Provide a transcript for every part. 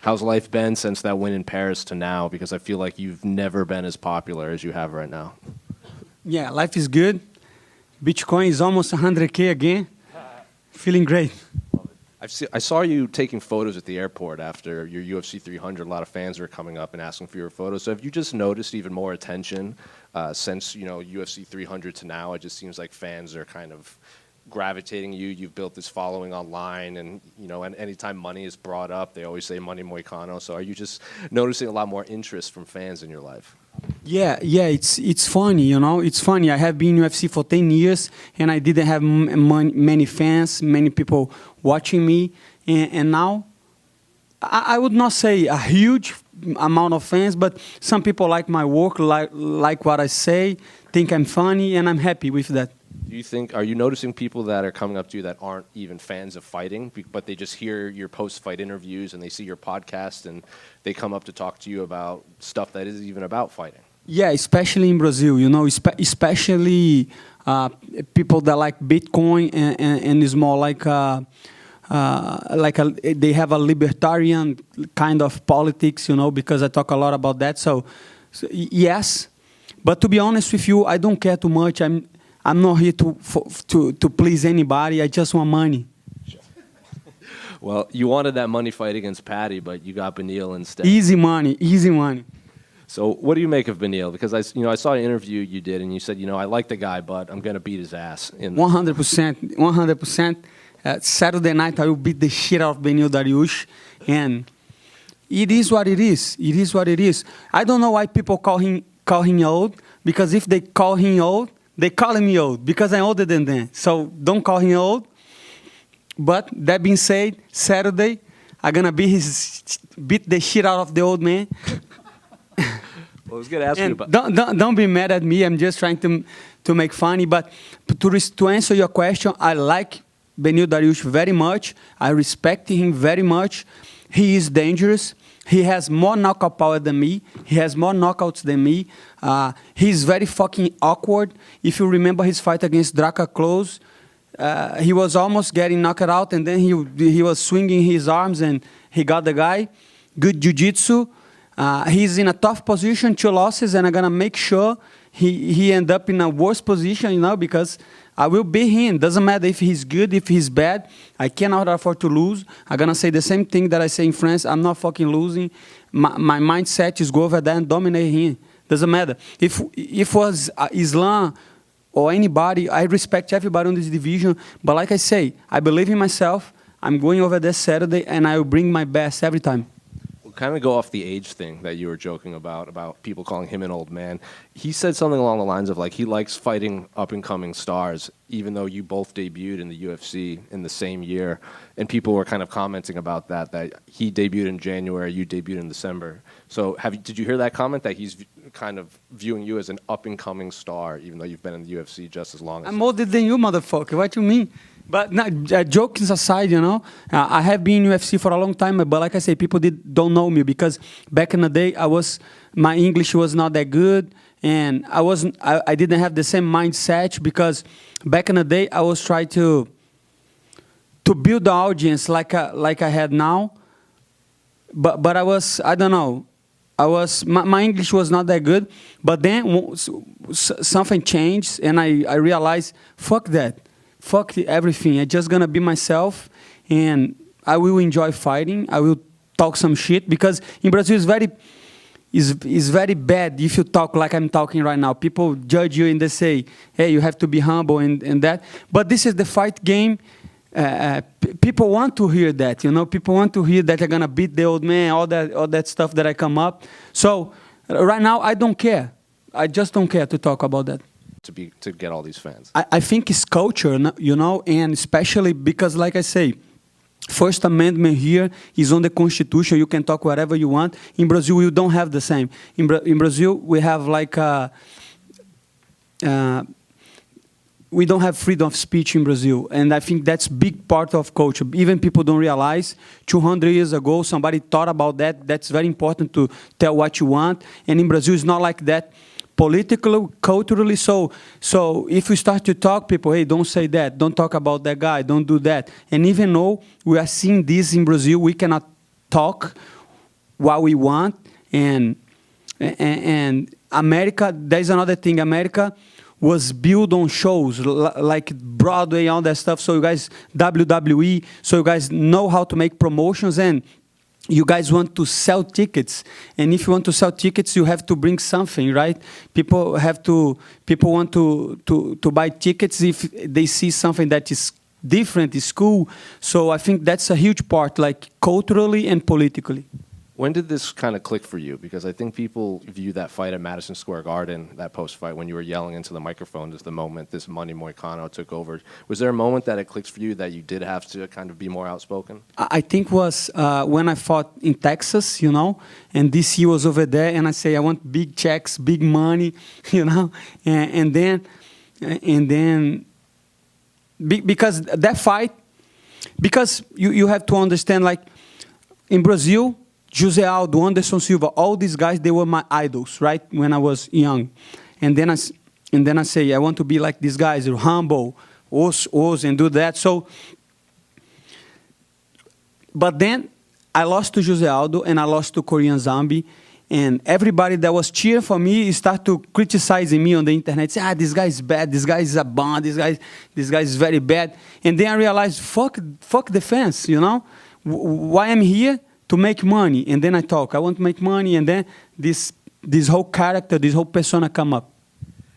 How's life been since that win in Paris to now? Because I feel like you've never been as popular as you have right now. Yeah, life is good. Bitcoin is almost 100K again. Feeling great. I saw you taking photos at the airport after your UFC 300. A lot of fans were coming up and asking for your photos. So have you just noticed even more attention since UFC 300 to now? It just seems like fans are kind of gravitating you. You've built this following online, and and anytime money is brought up, they always say Money Moicano. So are you just noticing a lot more interest from fans in your life? Yeah, it's funny, It's funny. I have been in UFC for 10 years, and I didn't have many fans, many people watching me. And now, I would not say a huge amount of fans, but some people like my work, like what I say, think I'm funny, and I'm happy with that. Are you noticing people that are coming up to you that aren't even fans of fighting, but they just hear your post-fight interviews and they see your podcast and they come up to talk to you about stuff that isn't even about fighting? Yeah, especially in Brazil, especially people that like Bitcoin and is more like they have a libertarian kind of politics, because I talk a lot about that. So yes, but to be honest with you, I don't care too much. I'm not here to please anybody. I just want money. Sure. Well, you wanted that money fight against Patty, but you got Beneil instead. Easy money, easy money. So what do you make of Beneil? Because I saw an interview you did, and you said, I like the guy, but I'm going to beat his ass. 100%, 100%. Saturday night, I will beat the shit out of Beneil Dariush, and it is what it is. It is what it is. I don't know why people call him old, because if they call him old, they call me old because I'm older than them. So don't call him old. But that being said, Saturday, I'm going to beat the shit out of the old man. Well, I was going to ask you about... Don't be mad at me. I'm just trying to make funny. But to answer your question, I like Beneil Dariush very much. I respect him very much. He is dangerous. He has more knockout power than me. He has more knockouts than me. He's very fucking awkward. If you remember his fight against Draca Close, he was almost getting knocked out, and then he was swinging his arms, and he got the guy. Good jiu-jitsu. He's in a tough position, 2 losses, and I'm going to make sure he end up in a worse position, because I will beat him. Doesn't matter if he's good, if he's bad. I cannot afford to lose. I'm going to say the same thing that I say in France. I'm not fucking losing. My mindset is go over there and dominate him. Doesn't matter. If it was Islam or anybody, I respect everybody in this division. But like I say, I believe in myself. I'm going over there Saturday, and I will bring my best every time. Kind of go off the age thing that you were joking about people calling him an old man. He said something along the lines of he likes fighting up-and-coming stars, even though you both debuted in the UFC in the same year. And people were kind of commenting about that he debuted in January, you debuted in December. So did you hear that comment, that he's kind of viewing you as an up-and-coming star, even though you've been in the UFC just as long as... I'm older than you, motherfucker. What you mean? But jokes aside, I have been in UFC for a long time, but like I say, people don't know me because back in the day, my English was not that good, and I didn't have the same mindset because back in the day, I was trying to build the audience like I had now, but I don't know, my English was not that good, but then something changed, and I realized, fuck that. Fuck everything. I'm just going to be myself, and I will enjoy fighting. I will talk some shit, because in Brazil it's very bad if you talk like I'm talking right now. People judge you and they say, hey, you have to be humble and that. But this is the fight game. People want to hear that, People want to hear that you're going to beat the old man, all that stuff that I come up. So right now, I don't care. I just don't care to talk about that. To get all these fans? I think it's culture, and especially because, like I say, First Amendment here is on the Constitution. You can talk whatever you want. In Brazil, you don't have the same. In Brazil, we have we don't have freedom of speech in Brazil, and I think that's big part of culture. Even people don't realize. 200 years ago, somebody thought about that. That's very important to tell what you want, and in Brazil, it's not like that. Politically, culturally, so if we start to talk, people, hey, don't say that, don't talk about that guy, don't do that. And even though we are seeing this in Brazil, we cannot talk, what we want. And America, there's another thing. America was built on shows like Broadway, all that stuff. So you guys, WWE, so you guys know how to make promotions, and you guys want to sell tickets. And if you want to sell tickets, you have to bring something, right? People want to buy tickets if they see something that is different, is cool. So I think that's a huge part, like culturally and politically. When did this kind of click for you? Because I think people view that fight at Madison Square Garden, that post-fight, when you were yelling into the microphone, as the moment this Money Moicano took over. Was there a moment that it clicks for you that you did have to kind of be more outspoken? I think was when I fought in Texas, you know, and DC was over there, and I say, I want big checks, big money, you know, and then because that fight, because you have to understand, like, in Brazil, José Aldo, Anderson Silva, all these guys, they were my idols, right, when I was young. And then I say, I want to be like these guys, humble, and do that. So, but then I lost to José Aldo, and I lost to Korean Zombie, and everybody that was cheering for me start to criticizing me on the internet. Say, this guy is bad, this guy is a bum, this guy is very bad. And then I realized, fuck the fans, you know? Why I'm here? To make money. And then I want to make money, and then this whole character, this whole persona come up.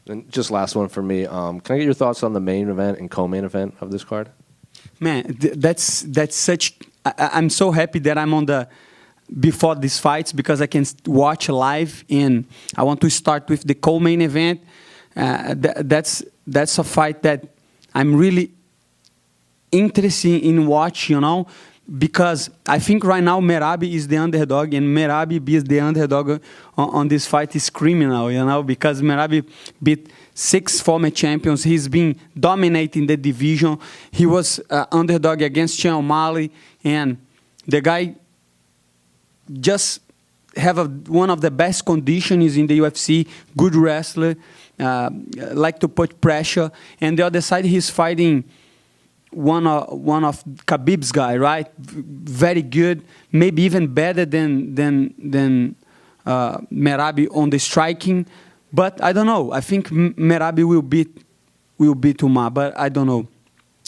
And just last one for me. Can I get your thoughts on the main event and co-main event of this card? Man, that's such... I'm so happy that I'm on before these fights, because I can watch live, and I want to start with the co-main event. That's a fight that I'm really interested in watch, you know, because I think right now Merab is the underdog, and Merab being the underdog on this fight is criminal, you know, because Merab beat 6 former champions. He's been dominating the division. He was underdog against Sean O'Malley, and the guy just have one of the best conditions in the UFC, good wrestler, like to put pressure. And the other side, he's fighting one of Khabib's guy, right? Very good, maybe even better than Merab on the striking. But I don't know. I think Merab will beat Umar, but I don't know.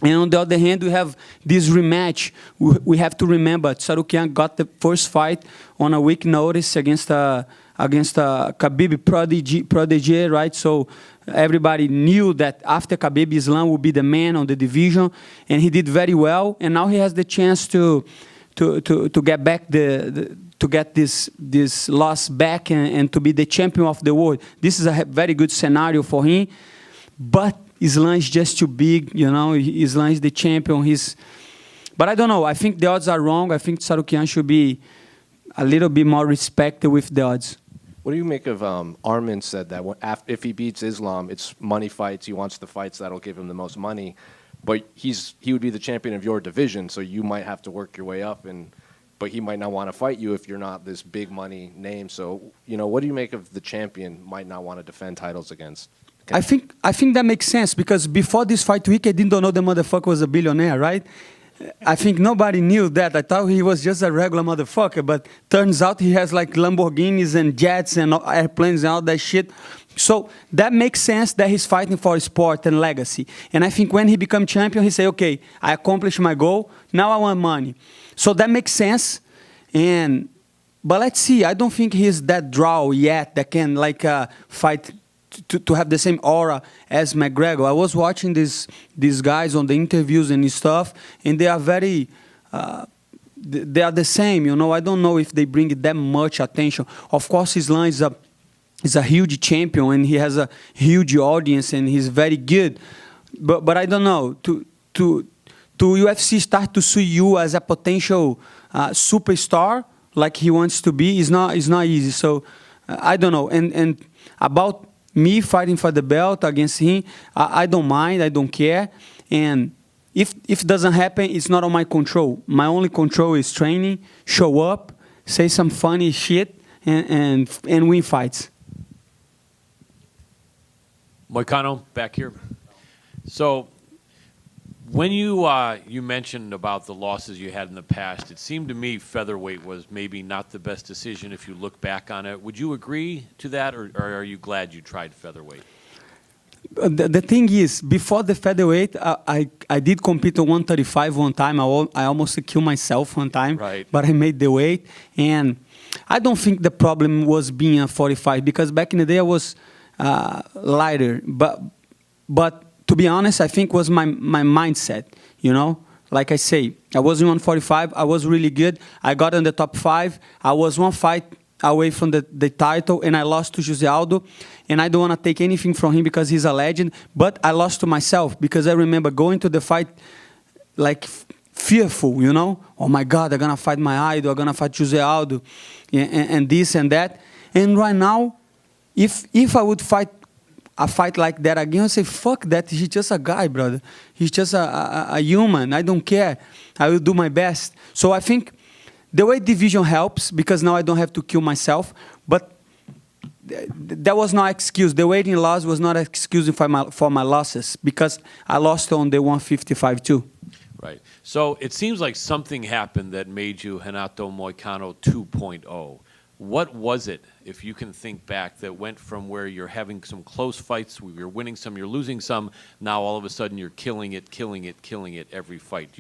And on the other hand, we have this rematch. We have to remember, Tsarukyan got the first fight on a week notice against Khabib prodigy, right? So everybody knew that after Khabib, Islam would be the man on the division, and he did very well. And now he has the chance to get back to get this loss back and to be the champion of the world. This is a very good scenario for him, but Islam is just too big, you know. Islam is the champion. But I don't know. I think the odds are wrong. I think Tsarukyan should be a little bit more respected with the odds. What do you make of Armin said that if he beats Islam, it's money fights. He wants the fights that'll give him the most money. But he would be the champion of your division, so you might have to work your way up. But he might not want to fight you if you're not this big money name. So, you know, what do you make of the champion might not want to defend titles against? I think that makes sense, because before this fight week, I didn't know the motherfucker was a billionaire, right? I think nobody knew that. I thought he was just a regular motherfucker, but turns out he has like Lamborghinis and jets and airplanes and all that shit. So that makes sense that he's fighting for sport and legacy. And I think when he become champion, he say, okay, I accomplished my goal. Now I want money. So that makes sense. But let's see. I don't think he's that draw yet that can like fight to have the same aura as McGregor. I was watching these guys on the interviews and stuff, and they are very, they are the same, you know. I don't know if they bring that much attention. Of course, Islam is a huge champion, and he has a huge audience, and he's very good. But I don't know, to UFC start to see you as a potential superstar like he wants to be is not easy. So I don't know. And about me fighting for the belt against him, I don't mind, I don't care. And if it doesn't happen, it's not on my control. My only control is training, show up, say some funny shit, and win fights. Moicano, back here. So When you mentioned about the losses you had in the past, it seemed to me featherweight was maybe not the best decision if you look back on it. Would you agree to that, or are you glad you tried featherweight? The thing is, before the featherweight, I did compete on 135 one time. I almost killed myself one time, Right. But I made the weight. And I don't think the problem was being a 45, because back in the day I was lighter. But to be honest, I think was my mindset, you know? Like I say, I was in 145. I was really good. I got in the top 5. I was one fight away from the title, and I lost to Jose Aldo. And I don't want to take anything from him because he's a legend, but I lost to myself because I remember going to the fight like fearful, you know? Oh my God, I'm going to fight my idol, I'm going to fight Jose Aldo, and this and that. And right now, if I would fight a fight like that again, I say, fuck that, he's just a guy, brother. He's just a human, I don't care. I will do my best. So I think the weight division helps because now I don't have to kill myself, but that was no excuse. The weight loss was not an excuse for my losses because I lost on the 155 too. Right. So it seems like something happened that made you Renato Moicano 2.0. What was it, if you can think back, that went from where you're having some close fights, you're winning some, you're losing some, now all of a sudden you're killing it every fight?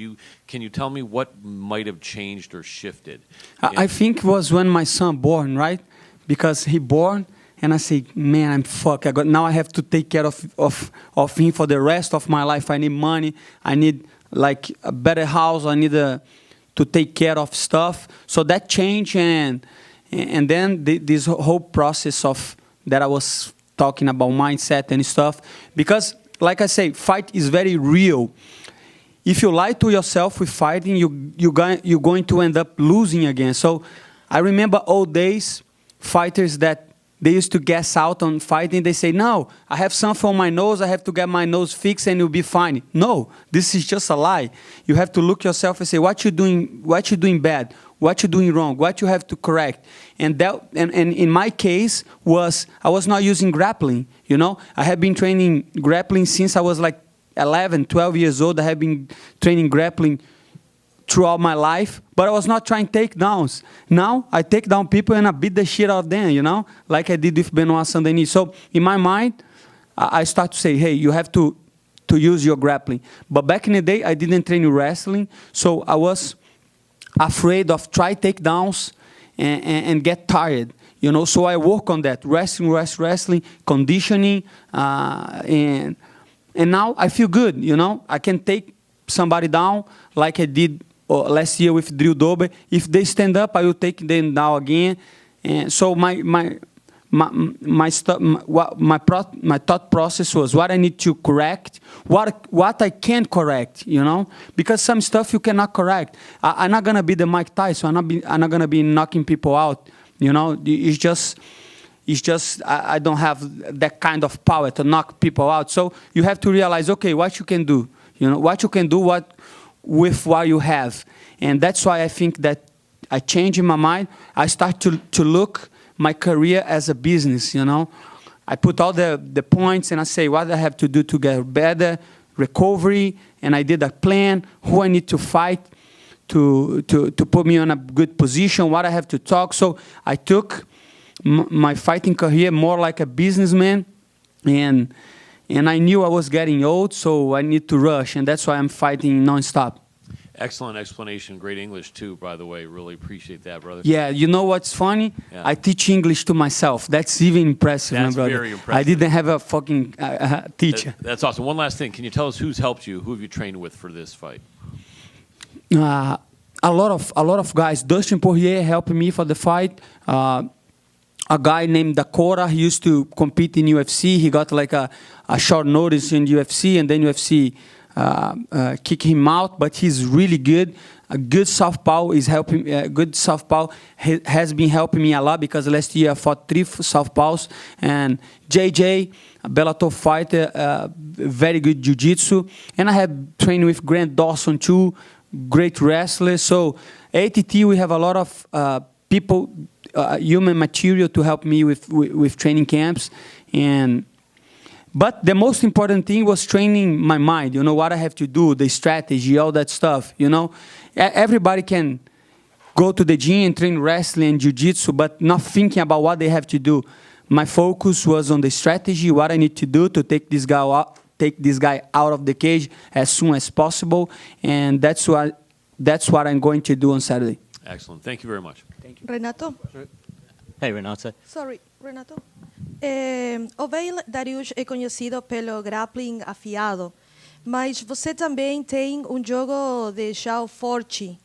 Can you tell me what might have changed or shifted? I think it was when my son born, right? Because he born, and I say, man, I'm fucked. Now I have to take care of him for the rest of my life. I need money. I need like a better house. I need to take care of stuff. So that changed, and then this whole process of that I was talking about mindset and stuff. Because, like I say, fight is very real. If you lie to yourself with fighting, you're going to end up losing again. So I remember old days, fighters that they used to gas out on fighting. They say, no, I have something on my nose. I have to get my nose fixed and you'll be fine. No, this is just a lie. You have to look yourself and say, what you doing bad? What you doing wrong? What you have to correct? And in my case I was not using grappling. You know, I have been training grappling since I was like 11, 12 years old. I have been training grappling throughout my life, but I was not trying takedowns. Now I take down people and I beat the shit out of them, you know, like I did with Benoit Saint-Denis. So in my mind, I start to say, hey, you have to use your grappling. But back in the day, I didn't train wrestling, so I was afraid of try takedowns and get tired, you know. So I work on that, wrestling, conditioning, and now I feel good, you know. I can take somebody down like I did last year with Drew Dober. If they stand up, I will take them down again. And so my thought process was what I need to correct, what I can correct, you know, because some stuff you cannot correct. I'm not gonna be the Mike Tyson. I'm not gonna be knocking people out, you know. It's just I don't have that kind of power to knock people out. So you have to realize, okay, what you can do, you know, what you can do with what you have. And that's why I think that I change in my mind. I start to look my career as a business, you know. I put all the points and I say what I have to do to get better, recovery, and I did a plan, who I need to fight to put me on a good position, what I have to talk. So I took my fighting career more like a businessman, and I knew I was getting old, so I need to rush, and that's why I'm fighting nonstop. Excellent explanation. Great English, too, by the way. Really appreciate that, brother. Yeah, you know what's funny? Yeah. I teach English to myself. That's even impressive, That's my brother. very impressive. I didn't have a fucking teacher. That's awesome. One last thing. Can you tell us who's helped you? Who have you trained with for this fight? A lot of guys. Dustin Poirier helped me for the fight. A guy named Dakota, he used to compete in UFC. He got like a short notice in UFC, and then UFC kick him out. But he's really good. A good southpaw is helping. Good southpaw has been helping me a lot because last year I fought 3 southpaws. And JJ, a Bellator fighter, very good jiu-jitsu. And I have trained with Grant Dawson too, great wrestler. So ATT, we have a lot of people. Human material to help me with training camps, and But the most important thing was training my mind, you know, what I have to do, the strategy, all that stuff, you know. Everybody can go to the gym and train wrestling and jiu-jitsu, but not thinking about what they have to do. My focus was on the strategy, what I need to do to take this guy out of the cage as soon as possible, and that's what I'm going to do on Saturday. Excellent. Thank you very much. Renato? Hey, Renato. Sorry, Renato. O Beneil Dariush é conhecido pelo grappling afiado, mas você também tem jogo de chão forte.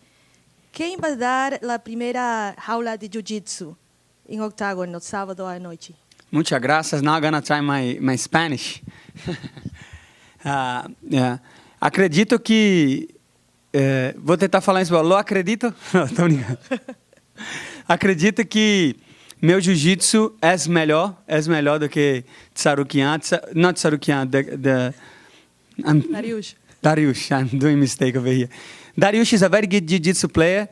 Quem vai dar a primeira jaula de jiu-jitsu em octágono, no sábado à noite? Muchas gracias. Now I'm gonna try my Spanish. Yeah. Acredito que... vou tentar falar em espanhol. Lo acredito? Não, tô brincando. Acredito que meu jiu-jitsu é melhor do que Tsarukian. Not Tsarukian, Dariush. Dariush, I'm doing mistake over here. Dariush is a very good jiu-jitsu player.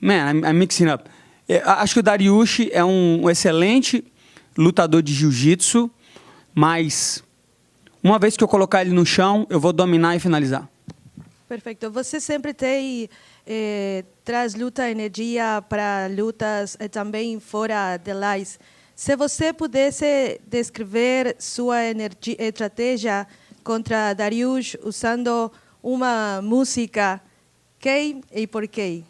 Man, I'm mixing up. Acho que o Dariush é excelente lutador de jiu-jitsu, mas uma vez que eu colocar ele no chão, eu vou dominar e finalizar. Perfeito. Você sempre traz energia para lutas também fora de lais. Se você pudesse descrever sua estratégia contra Dariush usando uma música, quem e por quê?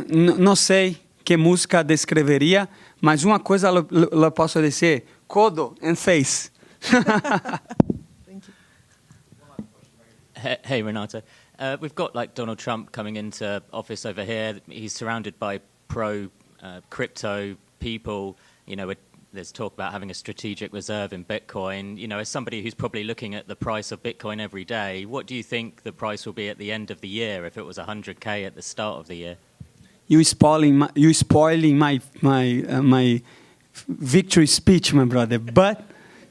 Não sei que música descreveria, mas uma coisa eu posso dizer: codo and face. Thank you. Hey, Renato. We've got like Donald Trump coming into office over here. He's surrounded by pro-crypto people. You know, there's talk about having a strategic reserve in Bitcoin. You know, as somebody who's probably looking at the price of Bitcoin every day, what do you think the price will be at the end of the year if it was 100K at the start of the year? You spoiling my victory speech, my brother. But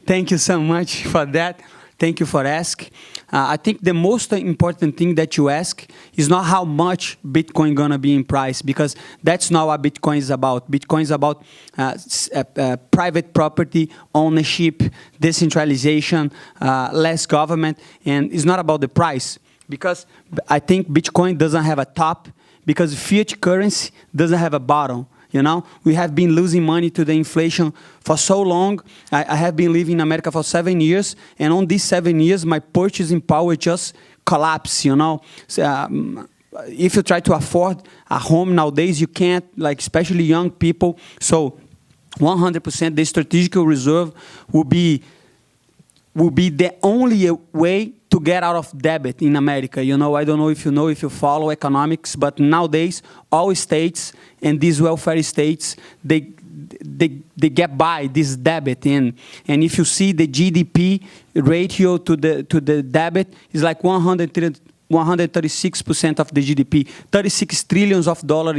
thank you so much for that. Thank you for asking. I think the most important thing that you ask is not how much Bitcoin gonna be in price, because that's not what Bitcoin is about. Bitcoin is about private property, ownership, decentralization, less government, and it's not about the price. Because I think Bitcoin doesn't have a top, because fiat currency doesn't have a bottom. You know, we have been losing money to the inflation for so long. I have been living in America for 7 years, and on these 7 years, my purchasing power just collapsed, you know. So, if you try to afford a home nowadays, you can't, like especially young people. So 100% the strategic reserve will be the only way to get out of debt in America. You know, I don't know if you follow economics, but nowadays all states and these welfare states, they get by this debt, and if you see the GDP ratio to the debt is like 136% of the GDP, $36 trillion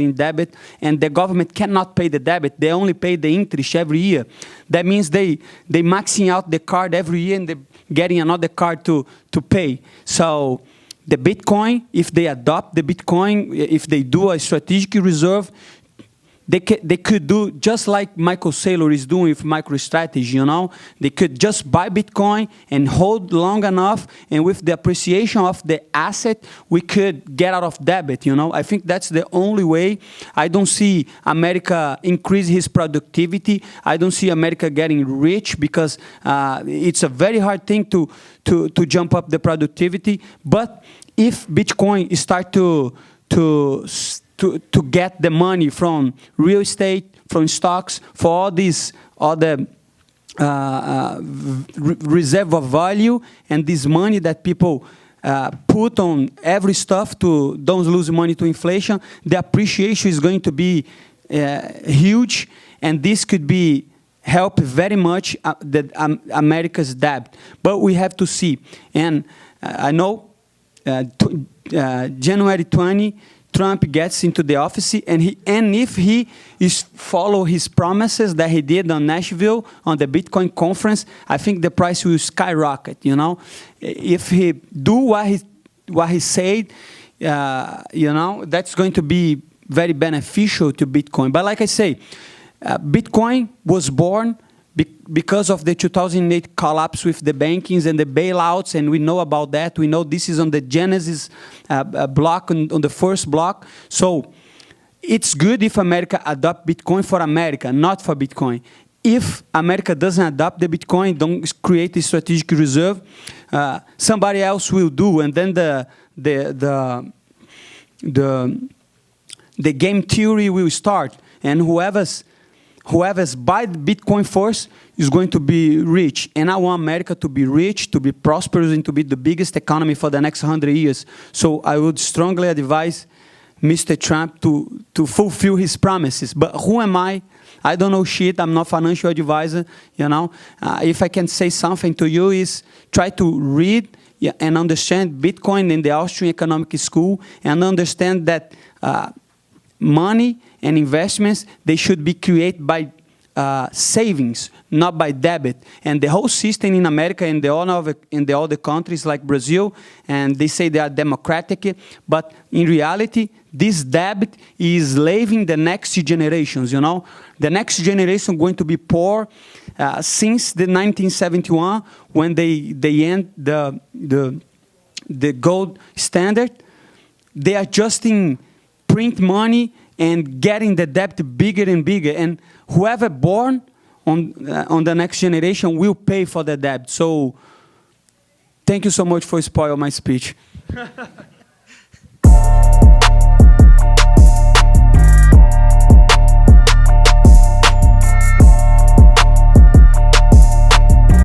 in debt, and the government cannot pay the debt. They only pay the interest every year. That means they maxing out the card every year and they're getting another card to pay. So the Bitcoin, if they adopt the Bitcoin, if they do a strategic reserve, they could do just like Michael Saylor is doing with MicroStrategy, you know. They could just buy Bitcoin and hold long enough, and with the appreciation of the asset, we could get out of debt, you know. I think that's the only way. I don't see America increase his productivity. I don't see America getting rich, because it's a very hard thing to jump up the productivity. But if Bitcoin start to get the money from real estate, from stocks, for all these other reserve of value, and this money that people put on every stuff to don't lose money to inflation, the appreciation is going to be huge, and this could be help very much America's debt. But we have to see. And I know January 20, Trump gets into the office, and if he follow his promises that he did on Nashville on the Bitcoin conference, I think the price will skyrocket. You know, if he do what he said, you know, that's going to be very beneficial to Bitcoin. But like I say, Bitcoin was born because of the 2008 collapse with the bankings and the bailouts, and we know about that. We know this is on the Genesis block, on the first block. So it's good if America adopt Bitcoin for America, not for Bitcoin. If America doesn't adopt the Bitcoin, don't create a strategic reserve, somebody else will do, and then the game theory will start, and whoever's buy Bitcoin first is going to be rich. And I want America to be rich, to be prosperous, and to be the biggest economy for the next 100 years. So I would strongly advise Mr. Trump to fulfill his promises. But who am I? I don't know shit. I'm not a financial advisor. You know, if I can say something to you is try to read and understand Bitcoin in the Austrian Economic School, and understand that money and investments, they should be created by savings, not by debit. And the whole system in America and in the other countries like Brazil, and they say they are democratic, but in reality, this debt is enslaving the next generations, you know. The next generation going to be poor since the 1971, when they end the gold standard. They are just in print money and getting the debt bigger and bigger. And whoever born on the next generation will pay for the debt. So thank you so much for spoiling my speech.